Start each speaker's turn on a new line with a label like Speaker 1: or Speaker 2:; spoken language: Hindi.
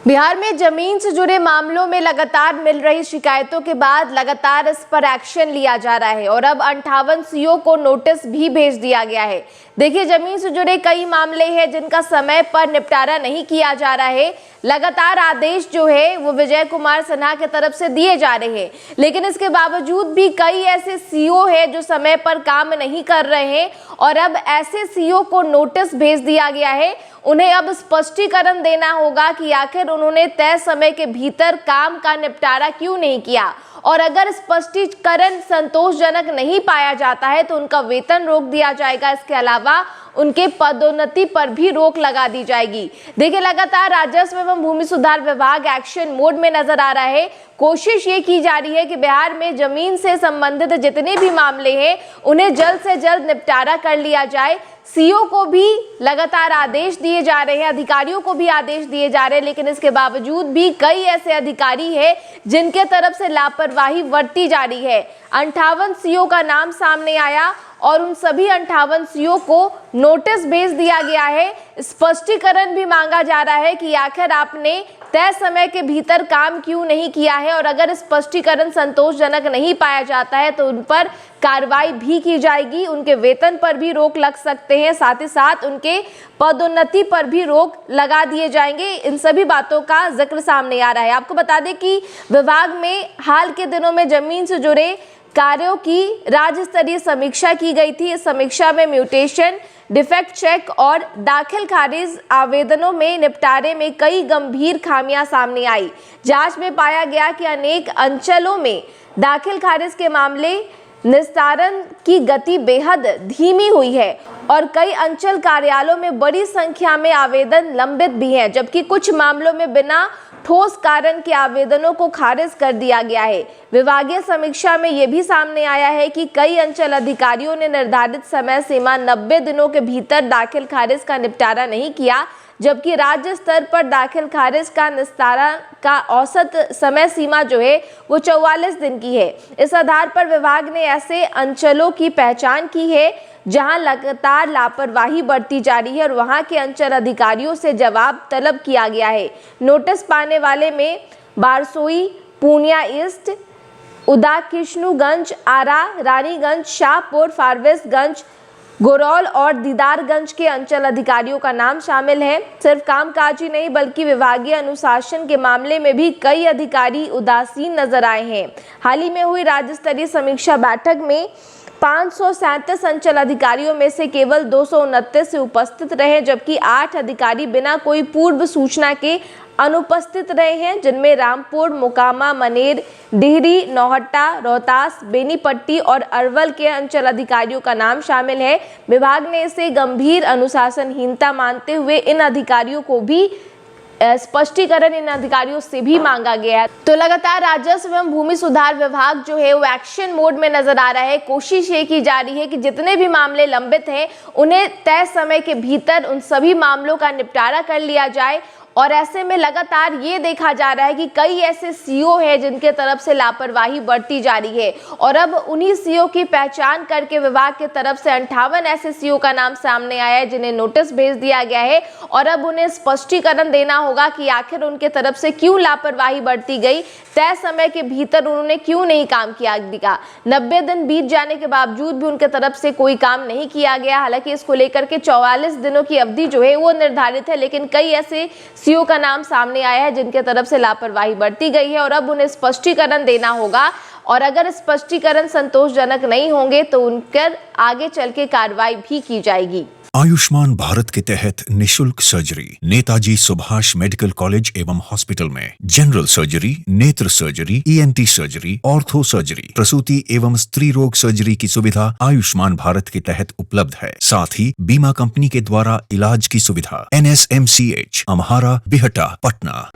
Speaker 1: बिहार में जमीन से जुड़े मामलों में लगातार मिल रही शिकायतों के बाद लगातार इस पर एक्शन लिया जा रहा है और अब 58 सीओ को नोटिस भी भेज दिया गया है। देखिए, जमीन से जुड़े कई मामले हैं जिनका समय पर निपटारा नहीं किया जा रहा है। लगातार आदेश जो है वो विजय कुमार सिन्हा की तरफ से दिए जा रहे हैं, लेकिन इसके बावजूद भी कई ऐसे सीओ हैं जो समय पर काम नहीं कर रहे हैं और अब ऐसे सीओ को नोटिस भेज दिया गया है। उन्हें अब स्पष्टीकरण देना होगा कि आखिर उन्होंने तय समय के भीतर काम का निपटारा क्यों नहीं किया, और अगर स्पष्टीकरण संतोषजनक नहीं पाया जाता है तो उनका वेतन रोक दिया जाएगा। इसके अलावा उनके पदोन्नति पर भी रोक लगा दी जाएगी। देखिए, लगातार राजस्व एवं भूमि सुधार विभाग एक्शन मोड में नजर आ रहा है। कोशिश ये की जा रही है कि बिहार में जमीन से संबंधित जितने भी मामले हैं उन्हें जल्द से जल्द निपटारा कर लिया जाए। सीओ को भी लगातार आदेश दिए जा रहे हैं, अधिकारियों को भी आदेश दिए जा रहे हैं, लेकिन इसके बावजूद भी कई ऐसे अधिकारी हैं जिनके तरफ से लापरवाही बरती जा रही है। 58 सीओ का नाम सामने आया और उन सभी 58 सीओ को नोटिस भेज दिया गया है। स्पष्टीकरण भी मांगा जा रहा है कि आखिर आपने तय समय के भीतर काम क्यों नहीं किया है, और अगर स्पष्टीकरण संतोषजनक नहीं पाया जाता है तो उन पर कार्रवाई भी की जाएगी। उनके वेतन पर भी रोक लग सकते हैं, साथ ही साथ उनके पदोन्नति पर भी रोक लगा दिए जाएंगे। इन सभी बातों का जिक्र सामने आ रहा है। आपको बता दें कि विभाग में हाल के दिनों में जमीन से जुड़े कार्यों की राज्य स्तरीय समीक्षा की गई थी। इस समीक्षा में म्यूटेशन, डिफेक्ट चेक और दाखिल खारिज आवेदनों में निपटारे में कई गंभीर खामियां सामने आई। जांच में पाया गया कि अनेक अंचलों में दाखिल खारिज के मामले निस्तारण की गति बेहद धीमी हुई है और कई अंचल कार्यालयों में बड़ी संख्या में आवेदन लंबित भी हैं, जबकि कुछ मामलों में बिना ठोस कारण के आवेदनों को खारिज कर दिया गया है। विभागीय समीक्षा में यह भी सामने आया है कि कई अंचल अधिकारियों ने निर्धारित समय सीमा 90 दिनों के भीतर दाखिल खारिज का निपटारा नहीं किया, जबकि राज्य स्तर पर दाखिल खारिज का निस्तारण का औसत समय सीमा जो है वो 44 दिन की है। इस आधार पर विभाग ने ऐसे अंचलों की पहचान की है जहां लगातार लापरवाही बरती जा रही है और वहां के अंचल अधिकारियों से जवाब तलब किया गया है। नोटिस पाने वाले में बारसोई, पूर्णिया ईस्ट, उदाकिशनुगंज, आरा, रानीगंज, शाहपुर, फारबिसगंज, गोरौल और दीदारगंज के अंचल अधिकारियों का नाम शामिल है। सिर्फ कामकाज ही नहीं बल्कि विभागीय अनुशासन के मामले में भी कई अधिकारी उदासीन नजर आए हैं। हाल ही में हुई राज्य स्तरीय समीक्षा बैठक में 537 अंचल अधिकारियों में से केवल 229 से उपस्थित रहे, जबकि 8 अधिकारी बिना कोई पूर्व सूचना के अनुपस्थित रहे हैं, जिनमें रामपुर, मोकामा, मनेर, डिहरी, नौहट्टा, रोहतास, बेनीपट्टी और अरवल के अंचल अधिकारियों का नाम शामिल है। विभाग ने इसे गंभीर अनुशासनहीनता मानते हुए इन अधिकारियों को भी स्पष्टीकरण इन अधिकारियों से भी मांगा गया है। तो लगातार राजस्व एवं भूमि सुधार विभाग जो है वो एक्शन मोड में नजर आ रहा है। कोशिश ये की जा रही है कि जितने भी मामले लंबित हैं उन्हें तय समय के भीतर उन सभी मामलों का निपटारा कर लिया जाए, और ऐसे में लगातार ये देखा जा रहा है कि कई ऐसे सीओ हैं जिनके तरफ से लापरवाही बरती जा रही है, और अब उन्हीं सीओ की पहचान करके विभाग की तरफ से 58 ऐसे सीओ का नाम सामने आया है जिन्हें नोटिस भेज दिया गया है, और अब उन्हें स्पष्टीकरण देना होगा कि आखिर उनके तरफ से क्यों लापरवाही बरती गई, तय समय के भीतर उन्होंने क्यों नहीं काम किया। 90 दिन बीत जाने के बावजूद भी उनके तरफ से कोई काम नहीं किया गया। हालांकि इसको लेकर के 44 दिनों की अवधि जो है वो निर्धारित है, लेकिन कई ऐसे सीओ का नाम सामने आया है जिनके तरफ से लापरवाही बरती गई है, और अब उन्हें स्पष्टीकरण देना होगा, और अगर स्पष्टीकरण संतोषजनक नहीं होंगे तो उन पर आगे चल के कार्रवाई भी की जाएगी।
Speaker 2: आयुष्मान भारत के तहत निशुल्क surgery Netaji Subhash medical college एवं हॉस्पिटल में जनरल सर्जरी, नेत्र surgery, ENT surgery, ortho surgery, प्रसूति एवं स्त्री रोग सर्जरी की सुविधा आयुष्मान भारत के तहत उपलब्ध है। साथ ही बीमा कंपनी के द्वारा इलाज की सुविधा NSMCH, अम्हारा, बिहटा, पटना।